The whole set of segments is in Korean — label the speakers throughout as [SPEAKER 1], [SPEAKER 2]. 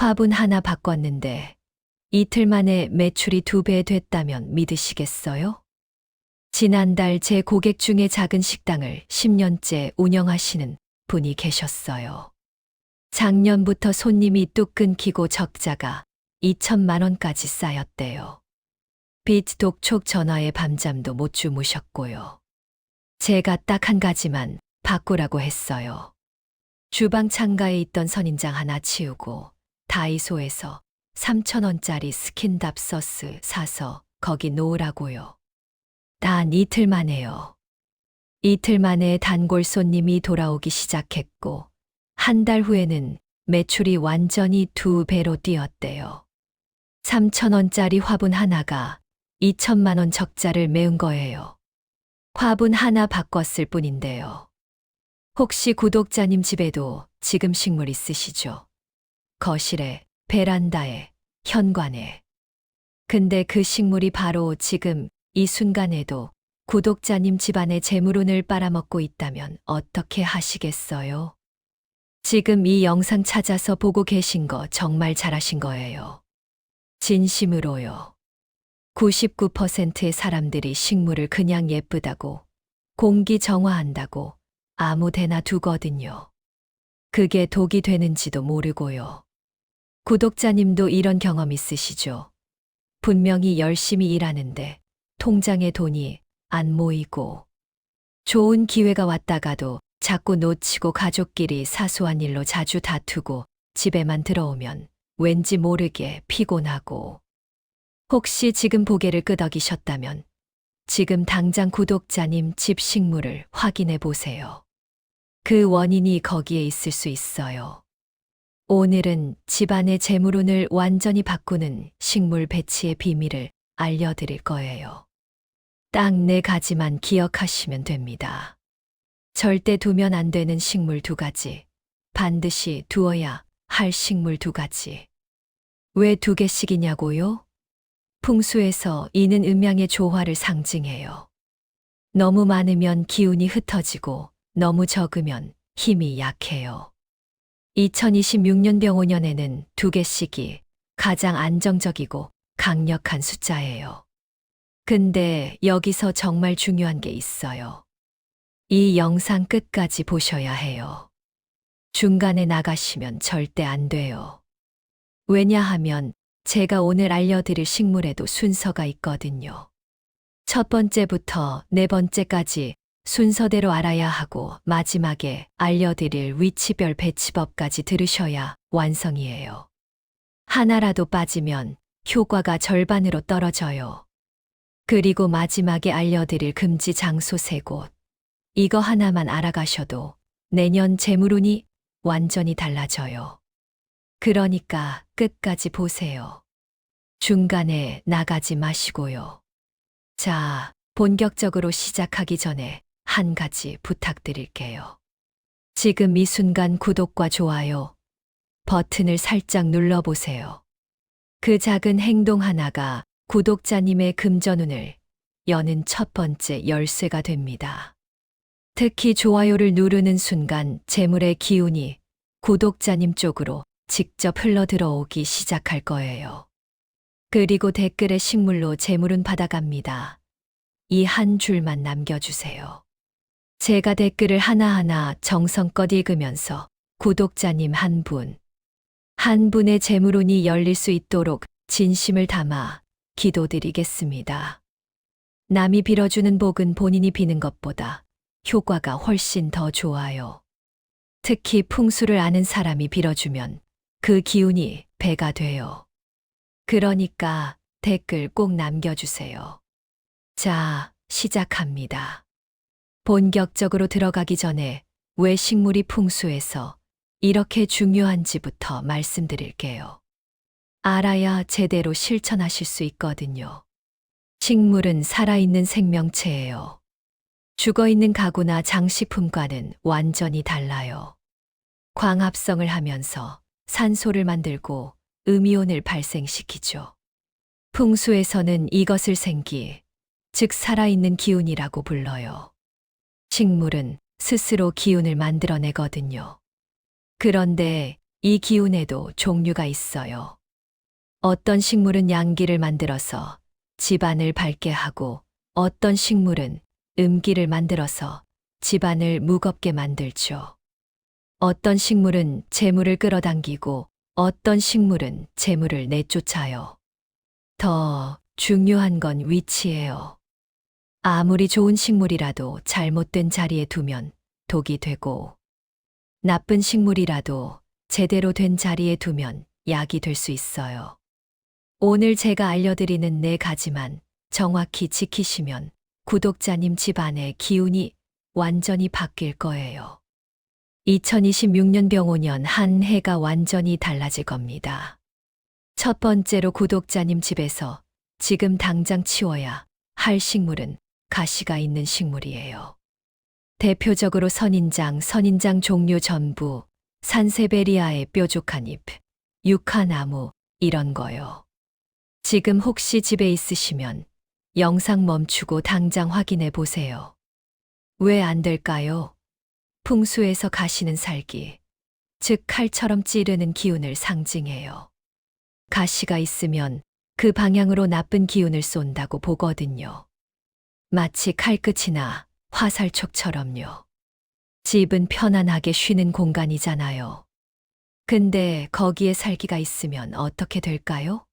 [SPEAKER 1] 화분 하나 바꿨는데 이틀 만에 매출이 2배 됐다면 믿으시겠어요? 지난달 제 고객 중에 작은 식당을 10년째 운영하시는 분이 계셨어요. 작년부터 손님이 뚝 끊기고 적자가 2천만 원까지 쌓였대요. 빚 독촉 전화에 밤잠도 못 주무셨고요. 제가 딱 한 가지만 바꾸라고 했어요. 주방 창가에 있던 선인장 하나 치우고 다이소에서 3,000원짜리 스킨답 서스 사서 거기 놓으라고요. 단 이틀 만에요. 이틀 만에 단골 손님이 돌아오기 시작했고 한 달 후에는 매출이 완전히 2배로 뛰었대요. 3,000원짜리 화분 하나가 2천만 원 적자를 메운 거예요. 화분 하나 바꿨을 뿐인데요. 혹시 구독자님 집에도 지금 식물 있으시죠? 거실에, 베란다에, 현관에. 근데 그 식물이 바로 지금 이 순간에도 구독자님 집안의 재물운을 빨아먹고 있다면 어떻게 하시겠어요? 지금 이 영상 찾아서 보고 계신 거 정말 잘하신 거예요. 진심으로요. 99%의 사람들이 식물을 그냥 예쁘다고, 공기 정화한다고 아무 데나 두거든요. 그게 독이 되는지도 모르고요. 구독자님도 이런 경험 있으시죠? 분명히 열심히 일하는데 통장에 돈이 안 모이고 좋은 기회가 왔다가도 자꾸 놓치고 가족끼리 사소한 일로 자주 다투고 집에만 들어오면 왠지 모르게 피곤하고 혹시 지금 고개를 끄덕이셨다면 지금 당장 구독자님 집 식물을 확인해 보세요. 그 원인이 거기에 있을 수 있어요. 오늘은 집안의 재물운을 완전히 바꾸는 식물 배치의 비밀을 알려드릴 거예요. 딱 4가지만 기억하시면 됩니다. 절대 두면 안 되는 식물 2가지, 반드시 두어야 할 식물 2가지. 왜 2개씩이냐고요? 풍수에서 이는 음양의 조화를 상징해요. 너무 많으면 기운이 흩어지고 너무 적으면 힘이 약해요. 2026년 병오년에는 2개씩이 가장 안정적이고 강력한 숫자예요. 근데 여기서 정말 중요한 게 있어요. 이 영상 끝까지 보셔야 해요. 중간에 나가시면 절대 안 돼요. 왜냐하면 제가 오늘 알려드릴 식물에도 순서가 있거든요. 첫 번째부터 4번째까지 순서대로 알아야 하고 마지막에 알려드릴 위치별 배치법까지 들으셔야 완성이에요. 하나라도 빠지면 효과가 절반으로 떨어져요. 그리고 마지막에 알려드릴 금지 장소 3곳. 이거 하나만 알아가셔도 내년 재물운이 완전히 달라져요. 그러니까 끝까지 보세요. 중간에 나가지 마시고요. 자, 본격적으로 시작하기 전에 한 가지 부탁드릴게요. 지금 이 순간 구독과 좋아요 버튼을 살짝 눌러보세요. 그 작은 행동 하나가 구독자님의 금전운을 여는 첫 번째 열쇠가 됩니다. 특히 좋아요를 누르는 순간 재물의 기운이 구독자님 쪽으로 직접 흘러 들어오기 시작할 거예요. 그리고 댓글에 식물로 재물운 받아갑니다. 이 한 줄만 남겨주세요. 제가 댓글을 하나하나 정성껏 읽으면서 구독자님 한 분의 재물운이 열릴 수 있도록 진심을 담아 기도드리겠습니다. 남이 빌어주는 복은 본인이 비는 것보다 효과가 훨씬 더 좋아요. 특히 풍수를 아는 사람이 빌어주면 그 기운이 배가 돼요. 그러니까 댓글 꼭 남겨주세요. 자, 시작합니다. 본격적으로 들어가기 전에 왜 식물이 풍수에서 이렇게 중요한지부터 말씀드릴게요. 알아야 제대로 실천하실 수 있거든요. 식물은 살아있는 생명체예요. 죽어있는 가구나 장식품과는 완전히 달라요. 광합성을 하면서 산소를 만들고 음이온을 발생시키죠. 풍수에서는 이것을 생기, 즉 살아있는 기운이라고 불러요. 식물은 스스로 기운을 만들어내거든요. 그런데 이 기운에도 종류가 있어요. 어떤 식물은 양기를 만들어서 집안을 밝게 하고 어떤 식물은 음기를 만들어서 집안을 무겁게 만들죠. 어떤 식물은 재물을 끌어당기고 어떤 식물은 재물을 내쫓아요. 더 중요한 건 위치예요. 아무리 좋은 식물이라도 잘못된 자리에 두면 독이 되고 나쁜 식물이라도 제대로 된 자리에 두면 약이 될 수 있어요. 오늘 제가 알려드리는 4가지만 정확히 지키시면 구독자님 집안의 기운이 완전히 바뀔 거예요. 2026년 병오년 한 해가 완전히 달라질 겁니다. 첫 번째로 구독자님 집에서 지금 당장 치워야 할 식물은 가시가 있는 식물이에요. 대표적으로 선인장 종류 전부, 산세베리아의 뾰족한 잎, 유카나무 이런 거요. 지금 혹시 집에 있으시면 영상 멈추고 당장 확인해 보세요. 왜 안 될까요? 풍수에서 가시는 살기, 즉 칼처럼 찌르는 기운을 상징해요. 가시가 있으면 그 방향으로 나쁜 기운을 쏜다고 보거든요. 마치 칼끝이나 화살촉처럼요. 집은 편안하게 쉬는 공간이잖아요. 근데 거기에 살기가 있으면 어떻게 될까요?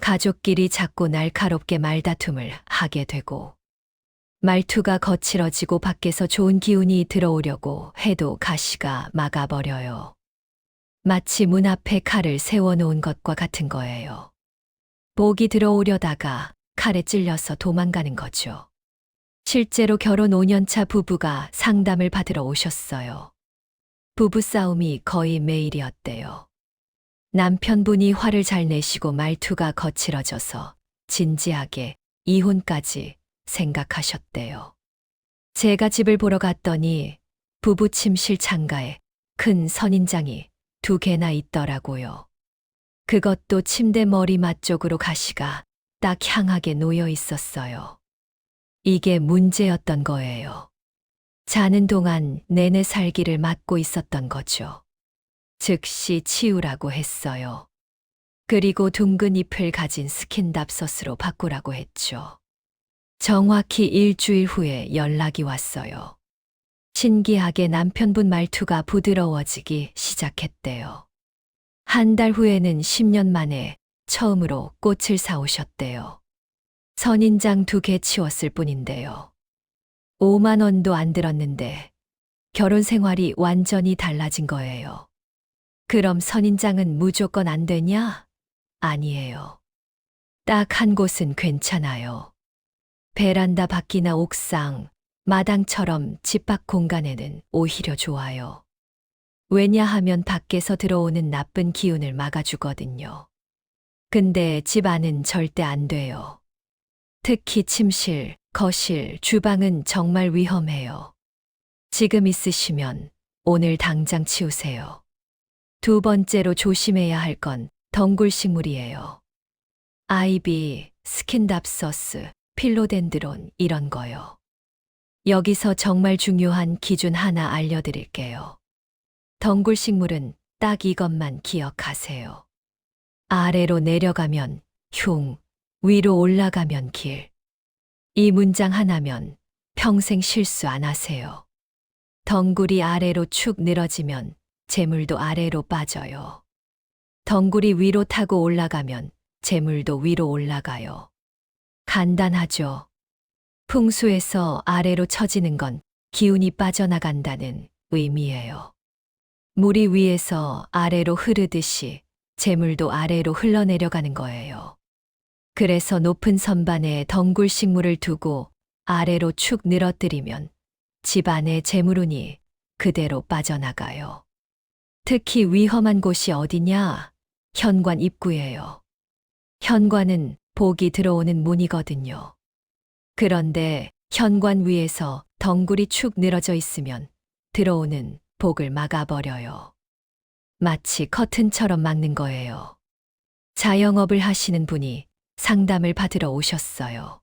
[SPEAKER 1] 가족끼리 자꾸 날카롭게 말다툼을 하게 되고, 말투가 거칠어지고 밖에서 좋은 기운이 들어오려고 해도 가시가 막아버려요. 마치 문 앞에 칼을 세워놓은 것과 같은 거예요. 복이 들어오려다가 칼에 찔려서 도망가는 거죠. 실제로 결혼 5년차 부부가 상담을 받으러 오셨어요. 부부싸움이 거의 매일이었대요. 남편분이 화를 잘 내시고 말투가 거칠어져서 진지하게 이혼까지 생각하셨대요. 제가 집을 보러 갔더니 부부 침실 창가에 큰 선인장이 2개나 있더라고요. 그것도 침대 머리맡 쪽으로 가시가 딱 향하게 놓여 있었어요. 이게 문제였던 거예요. 자는 동안 내내 살기를 맡고 있었던 거죠. 즉시 치우라고 했어요. 그리고 둥근 잎을 가진 스킨답서스로 바꾸라고 했죠. 정확히 일주일 후에 연락이 왔어요. 신기하게 남편분 말투가 부드러워지기 시작했대요. 한 달 후에는 10년 만에 처음으로 꽃을 사오셨대요. 선인장 2개 치웠을 뿐인데요. 5만 원도 안 들었는데 결혼 생활이 완전히 달라진 거예요. 그럼 선인장은 무조건 안 되냐? 아니에요. 딱 한 곳은 괜찮아요. 베란다 밖이나 옥상, 마당처럼 집 밖 공간에는 오히려 좋아요. 왜냐하면 밖에서 들어오는 나쁜 기운을 막아주거든요. 근데 집 안은 절대 안 돼요. 특히 침실, 거실, 주방은 정말 위험해요. 지금 있으시면 오늘 당장 치우세요. 2번째로 조심해야 할 건 덩굴식물이에요. 아이비, 스킨답서스, 필로덴드론 이런 거요. 여기서 정말 중요한 기준 하나 알려드릴게요. 덩굴식물은 딱 이것만 기억하세요. 아래로 내려가면 흉, 위로 올라가면 길. 이 문장 하나면 평생 실수 안 하세요. 덩굴이 아래로 축 늘어지면 재물도 아래로 빠져요. 덩굴이 위로 타고 올라가면 재물도 위로 올라가요. 간단하죠? 풍수에서 아래로 처지는 건 기운이 빠져나간다는 의미예요. 물이 위에서 아래로 흐르듯이 재물도 아래로 흘러내려가는 거예요. 그래서 높은 선반에 덩굴식물을 두고 아래로 축 늘어뜨리면 집 안에 재물운이 그대로 빠져나가요. 특히 위험한 곳이 어디냐? 현관 입구예요. 현관은 복이 들어오는 문이거든요. 그런데 현관 위에서 덩굴이 축 늘어져 있으면 들어오는 복을 막아버려요. 마치 커튼처럼 막는 거예요. 자영업을 하시는 분이 상담을 받으러 오셨어요.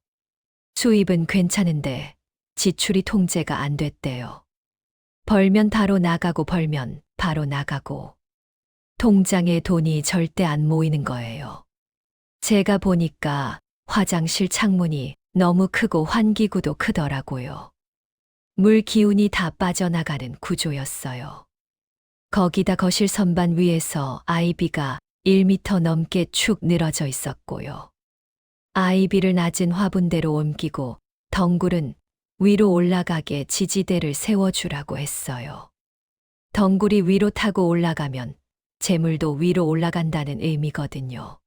[SPEAKER 1] 수입은 괜찮은데 지출이 통제가 안 됐대요. 벌면 바로 나가고 벌면 바로 나가고 통장에 돈이 절대 안 모이는 거예요. 제가 보니까 화장실 창문이 너무 크고 환기구도 크더라고요. 물 기운이 다 빠져나가는 구조였어요. 거기다 거실 선반 위에서 아이비가 1미터 넘게 축 늘어져 있었고요. 아이비를 낮은 화분대로 옮기고 덩굴은 위로 올라가게 지지대를 세워주라고 했어요. 덩굴이 위로 타고 올라가면 재물도 위로 올라간다는 의미거든요.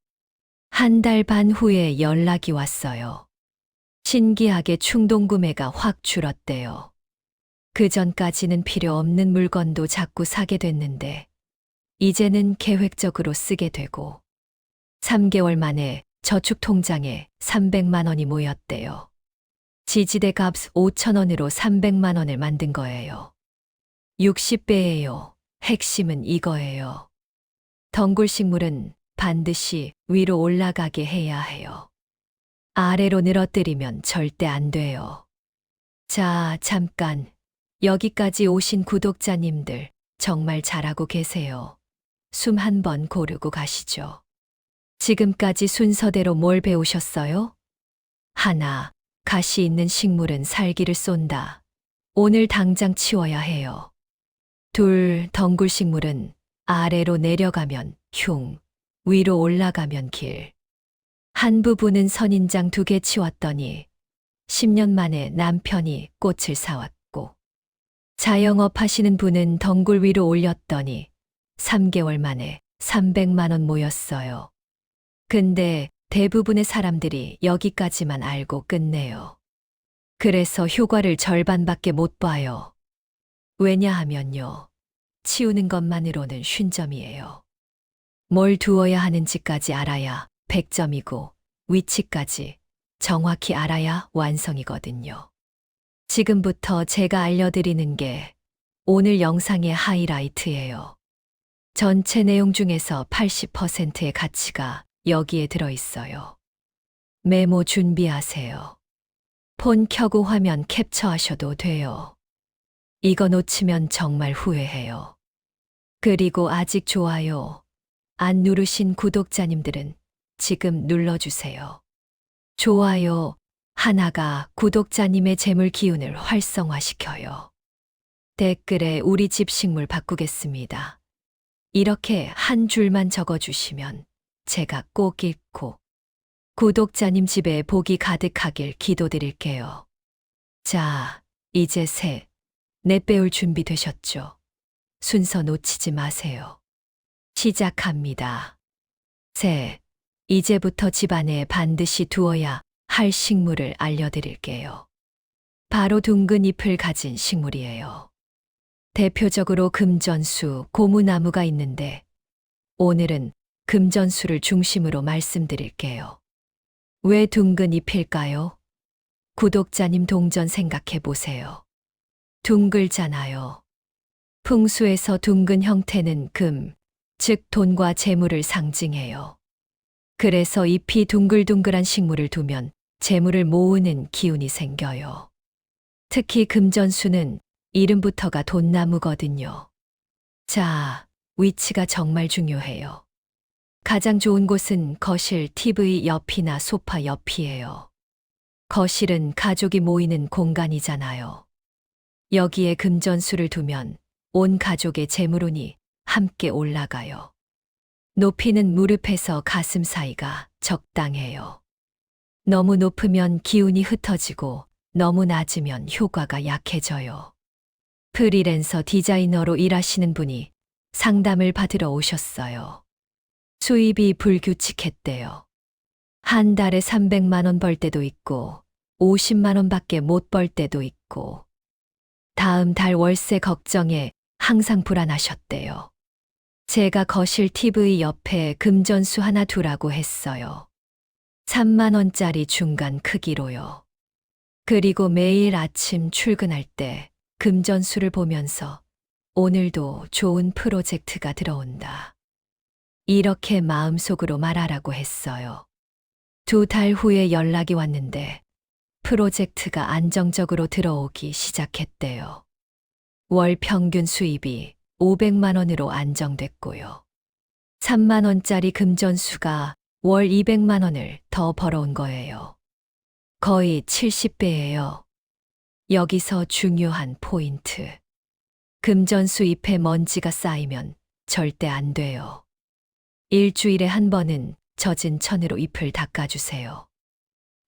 [SPEAKER 1] 한 달 반 후에 연락이 왔어요. 신기하게 충동구매가 확 줄었대요. 그 전까지는 필요 없는 물건도 자꾸 사게 됐는데 이제는 계획적으로 쓰게 되고 3개월 만에 저축통장에 300만 원이 모였대요. 지지대 값 5천 원으로 300만 원을 만든 거예요. 60배예요. 핵심은 이거예요. 덩굴 식물은 반드시 위로 올라가게 해야 해요. 아래로 늘어뜨리면 절대 안 돼요. 자, 잠깐. 여기까지 오신 구독자님들 정말 잘하고 계세요. 숨 한 번 고르고 가시죠. 지금까지 순서대로 뭘 배우셨어요? 하나, 가시 있는 식물은 살기를 쏜다. 오늘 당장 치워야 해요. 둘, 덩굴 식물은 아래로 내려가면 흉, 위로 올라가면 길. 한 부부는 선인장 2개 치웠더니 10년 만에 남편이 꽃을 사왔고, 자영업 하시는 분은 덩굴 위로 올렸더니 3개월 만에 300만 원 모였어요. 근데 대부분의 사람들이 여기까지만 알고 끝내요. 그래서 효과를 절반밖에 못 봐요. 왜냐하면요. 치우는 것만으로는 쉰점이에요. 뭘 두어야 하는지까지 알아야 100점이고 위치까지 정확히 알아야 완성이거든요. 지금부터 제가 알려드리는 게 오늘 영상의 하이라이트예요. 전체 내용 중에서 80%의 가치가 여기에 들어있어요. 메모 준비하세요. 폰 켜고 화면 캡처하셔도 돼요. 이거 놓치면 정말 후회해요. 그리고 아직 좋아요 안 누르신 구독자님들은 지금 눌러주세요. 좋아요 하나가 구독자님의 재물 기운을 활성화시켜요. 댓글에 우리 집 식물 바꾸겠습니다. 이렇게 한 줄만 적어주시면 제가 꼭 읽고 구독자님 집에 복이 가득하길 기도드릴게요. 자, 이제 셋, 넷 배울 준비 되셨죠? 순서 놓치지 마세요. 시작합니다. 셋, 이제부터 집안에 반드시 두어야 할 식물을 알려드릴게요. 바로 둥근 잎을 가진 식물이에요. 대표적으로 금전수, 고무나무가 있는데 오늘은 금전수를 중심으로 말씀드릴게요. 왜 둥근 잎일까요? 구독자님 동전 생각해 보세요. 둥글잖아요. 풍수에서 둥근 형태는 금, 즉 돈과 재물을 상징해요. 그래서 잎이 둥글둥글한 식물을 두면 재물을 모으는 기운이 생겨요. 특히 금전수는 이름부터가 돈나무거든요. 자, 위치가 정말 중요해요. 가장 좋은 곳은 거실, TV 옆이나 소파 옆이에요. 거실은 가족이 모이는 공간이잖아요. 여기에 금전수를 두면 온 가족의 재물운이 함께 올라가요. 높이는 무릎에서 가슴 사이가 적당해요. 너무 높으면 기운이 흩어지고 너무 낮으면 효과가 약해져요. 프리랜서 디자이너로 일하시는 분이 상담을 받으러 오셨어요. 수입이 불규칙했대요. 한 달에 300만 원 벌 때도 있고 50만 원밖에 못 벌 때도 있고 다음 달 월세 걱정에 항상 불안하셨대요. 제가 거실 TV 옆에 금전수 하나 두라고 했어요. 3만 원짜리 중간 크기로요. 그리고 매일 아침 출근할 때 금전수를 보면서 오늘도 좋은 프로젝트가 들어온다. 이렇게 마음속으로 말하라고 했어요. 2달 후에 연락이 왔는데 프로젝트가 안정적으로 들어오기 시작했대요. 월 평균 수입이 500만 원으로 안정됐고요. 3만 원짜리 금전수가 월 200만 원을 더 벌어온 거예요. 거의 70배예요. 여기서 중요한 포인트. 금전수 잎에 먼지가 쌓이면 절대 안 돼요. 일주일에 한 번은 젖은 천으로 잎을 닦아주세요.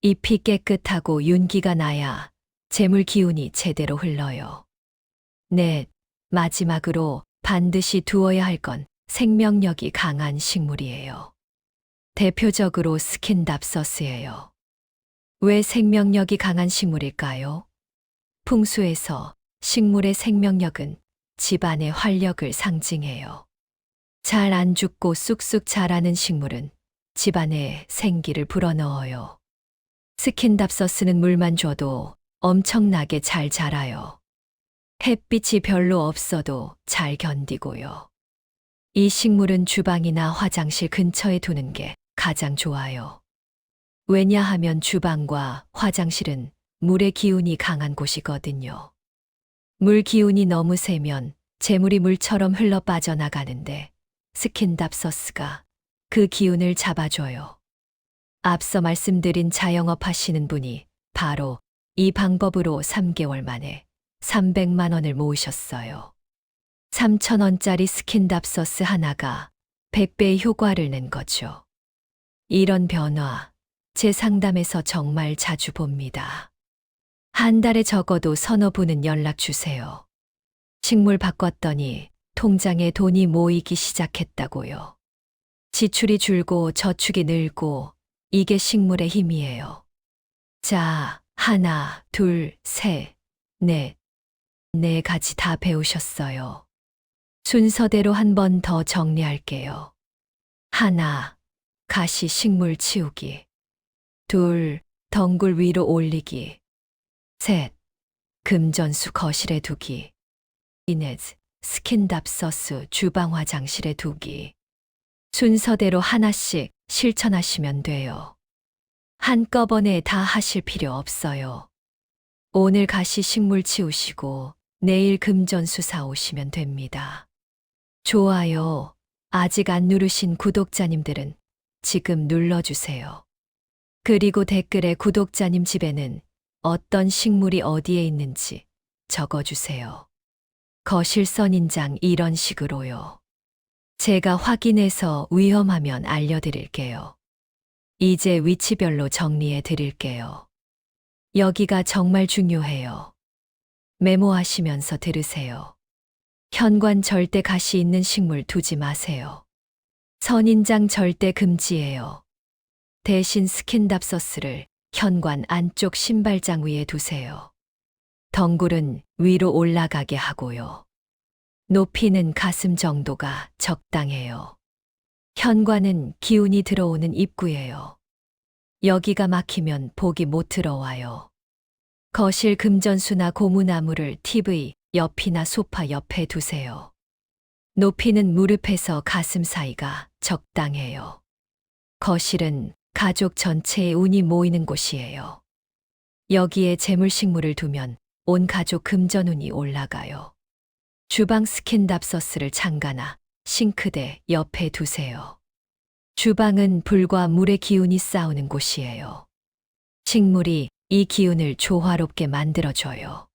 [SPEAKER 1] 잎이 깨끗하고 윤기가 나야 재물 기운이 제대로 흘러요. 네, 마지막으로 반드시 두어야 할 건 생명력이 강한 식물이에요. 대표적으로 스킨답서스예요. 왜 생명력이 강한 식물일까요? 풍수에서 식물의 생명력은 집안의 활력을 상징해요. 잘 안 죽고 쑥쑥 자라는 식물은 집안에 생기를 불어넣어요. 스킨답서스는 물만 줘도 엄청나게 잘 자라요. 햇빛이 별로 없어도 잘 견디고요. 이 식물은 주방이나 화장실 근처에 두는 게 가장 좋아요. 왜냐하면 주방과 화장실은 물의 기운이 강한 곳이거든요. 물 기운이 너무 세면 재물이 물처럼 흘러 빠져나가는데 스킨답서스가 그 기운을 잡아줘요. 앞서 말씀드린 자영업 하시는 분이 바로 이 방법으로 3개월 만에 300만 원을 모으셨어요. 3,000원짜리 스킨답서스 하나가 100배의 효과를 낸 거죠. 이런 변화, 제 상담에서 정말 자주 봅니다. 한 달에 적어도 서너 분은 연락 주세요. 식물 바꿨더니 통장에 돈이 모이기 시작했다고요. 지출이 줄고 저축이 늘고 이게 식물의 힘이에요. 자, 하나, 둘, 셋, 넷. 4가지 다 배우셨어요. 순서대로 한 번 더 정리할게요. 하나, 가시 식물 치우기. 둘, 덩굴 위로 올리기. 셋, 금전수 거실에 두기. 넷, 스킨답서스 주방 화장실에 두기. 순서대로 하나씩 실천하시면 돼요. 한꺼번에 다 하실 필요 없어요. 오늘 가시 식물 치우시고 내일 금전수 사오시면 됩니다. 좋아요. 아직 안 누르신 구독자님들은 지금 눌러주세요. 그리고 댓글에 구독자님 집에는 어떤 식물이 어디에 있는지 적어주세요. 거실 선인장 이런 식으로요. 제가 확인해서 위험하면 알려드릴게요. 이제 위치별로 정리해 드릴게요. 여기가 정말 중요해요. 메모하시면서 들으세요. 현관 절대 가시 있는 식물 두지 마세요. 선인장 절대 금지예요. 대신 스킨답서스를 현관 안쪽 신발장 위에 두세요. 덩굴은 위로 올라가게 하고요. 높이는 가슴 정도가 적당해요. 현관은 기운이 들어오는 입구예요. 여기가 막히면 복이 못 들어와요. 거실 금전수나 고무나무를 TV 옆이나 소파 옆에 두세요. 높이는 무릎에서 가슴 사이가 적당해요. 거실은 가족 전체의 운이 모이는 곳이에요. 여기에 재물식물을 두면 온 가족 금전운이 올라가요. 주방 스킨답서스를 창가나 싱크대 옆에 두세요. 주방은 불과 물의 기운이 싸우는 곳이에요. 식물이 이 기운을 조화롭게 만들어줘요.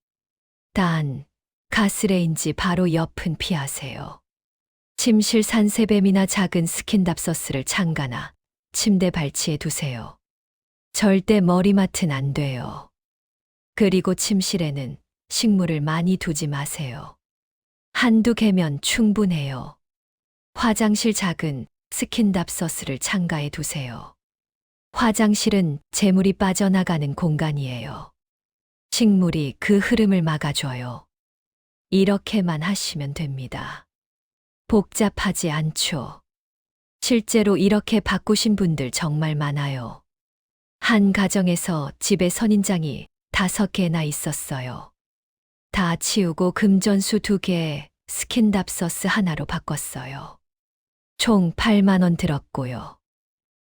[SPEAKER 1] 단, 가스레인지 바로 옆은 피하세요. 침실 산세뱀이나 작은 스킨답서스를 창가나 침대 발치에 두세요. 절대 머리맡은 안 돼요. 그리고 침실에는 식물을 많이 두지 마세요. 한두 개면 충분해요. 화장실 작은 스킨답서스를 창가에 두세요. 화장실은 재물이 빠져나가는 공간이에요. 식물이 그 흐름을 막아줘요. 이렇게만 하시면 됩니다. 복잡하지 않죠. 실제로 이렇게 바꾸신 분들 정말 많아요. 한 가정에서 집에 선인장이 5개나 있었어요. 다 치우고 금전수 2개, 스킨답서스 하나로 바꿨어요. 총 8만 원 들었고요.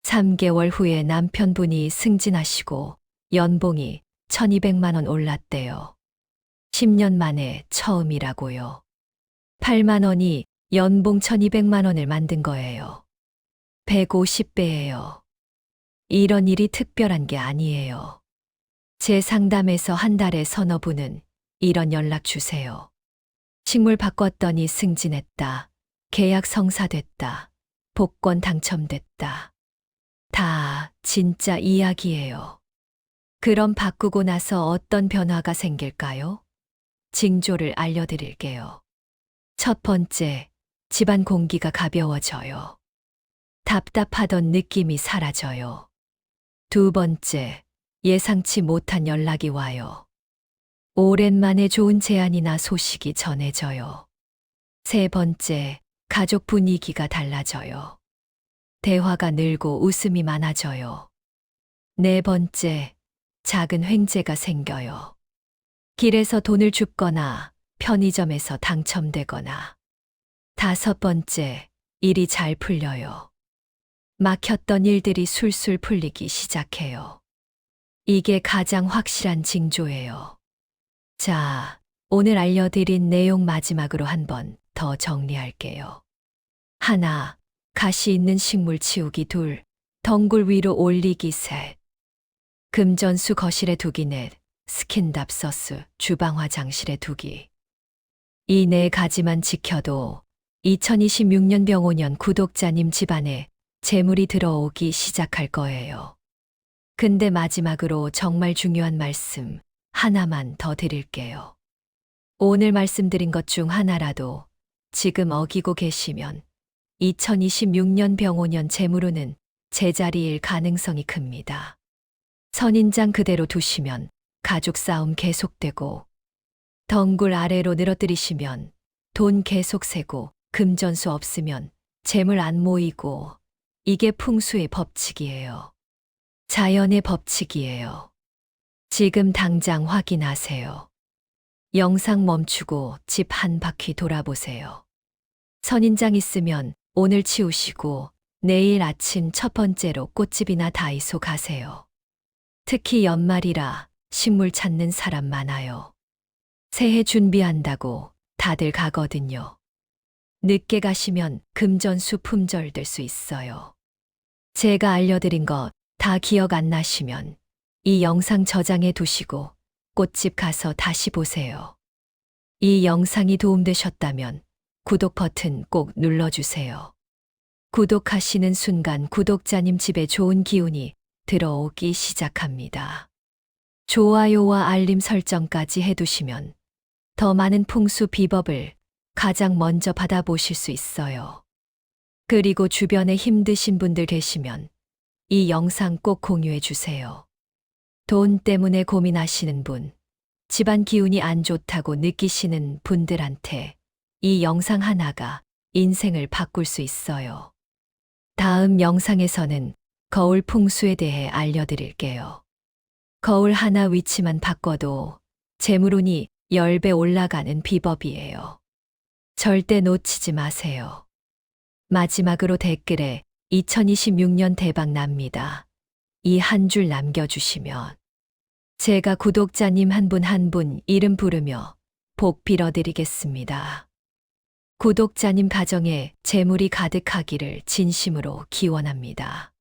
[SPEAKER 1] 3개월 후에 남편분이 승진하시고 연봉이 1200만 원 올랐대요. 10년 만에 처음이라고요. 8만 원이 연봉 1200만 원을 만든 거예요. 150배예요. 이런 일이 특별한 게 아니에요. 제 상담에서 한 달에 서너 분은 이런 연락 주세요. 식물 바꿨더니 승진했다. 계약 성사됐다. 복권 당첨됐다. 다 진짜 이야기예요. 그럼 바꾸고 나서 어떤 변화가 생길까요? 징조를 알려드릴게요. 첫 번째, 집안 공기가 가벼워져요. 답답하던 느낌이 사라져요. 두 번째, 예상치 못한 연락이 와요. 오랜만에 좋은 제안이나 소식이 전해져요. 세 번째, 가족 분위기가 달라져요. 대화가 늘고 웃음이 많아져요. 네 번째, 작은 횡재가 생겨요. 길에서 돈을 줍거나 편의점에서 당첨되거나. 다섯 번째, 일이 잘 풀려요. 막혔던 일들이 술술 풀리기 시작해요. 이게 가장 확실한 징조예요. 자, 오늘 알려드린 내용 마지막으로 한번 더 정리할게요. 하나, 가시 있는 식물 치우기. 둘, 덩굴 위로 올리기. 셋, 금전수 거실에 두기. 넷, 스킨답 서스 주방 화장실에 두기. 이 네 가지만 지켜도 2026년 병오년 구독자님 집안에 재물이 들어오기 시작할 거예요. 근데 마지막으로 정말 중요한 말씀 하나만 더 드릴게요. 오늘 말씀드린 것 중 하나라도 지금 어기고 계시면 2026년 병오년 재물운은 제자리일 가능성이 큽니다. 선인장 그대로 두시면 가족 싸움 계속되고, 덩굴 아래로 늘어뜨리시면 돈 계속 새고, 금전수 없으면 재물 안 모이고, 이게 풍수의 법칙이에요. 자연의 법칙이에요. 지금 당장 확인하세요. 영상 멈추고 집 한 바퀴 돌아보세요. 선인장 있으면 오늘 치우시고 내일 아침 첫 번째로 꽃집이나 다이소 가세요. 특히 연말이라 식물 찾는 사람 많아요. 새해 준비한다고 다들 가거든요. 늦게 가시면 금전수 품절될 수 있어요. 제가 알려드린 것 다 기억 안 나시면 이 영상 저장해 두시고 꽃집 가서 다시 보세요. 이 영상이 도움되셨다면 구독 버튼 꼭 눌러주세요. 구독하시는 순간 구독자님 집에 좋은 기운이 들어오기 시작합니다. 좋아요와 알림 설정까지 해두시면 더 많은 풍수 비법을 가장 먼저 받아보실 수 있어요. 그리고 주변에 힘드신 분들 계시면 이 영상 꼭 공유해 주세요. 돈 때문에 고민하시는 분, 집안 기운이 안 좋다고 느끼시는 분들한테 이 영상 하나가 인생을 바꿀 수 있어요. 다음 영상에서는 거울 풍수에 대해 알려드릴게요. 거울 하나 위치만 바꿔도 재물운이 10배 올라가는 비법이에요. 절대 놓치지 마세요. 마지막으로 댓글에 2026년 대박 납니다. 이 한 줄 남겨주시면 제가 구독자님 한 분 한 분 이름 부르며 복 빌어드리겠습니다. 구독자님 가정에 재물이 가득하기를 진심으로 기원합니다.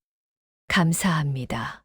[SPEAKER 1] 감사합니다.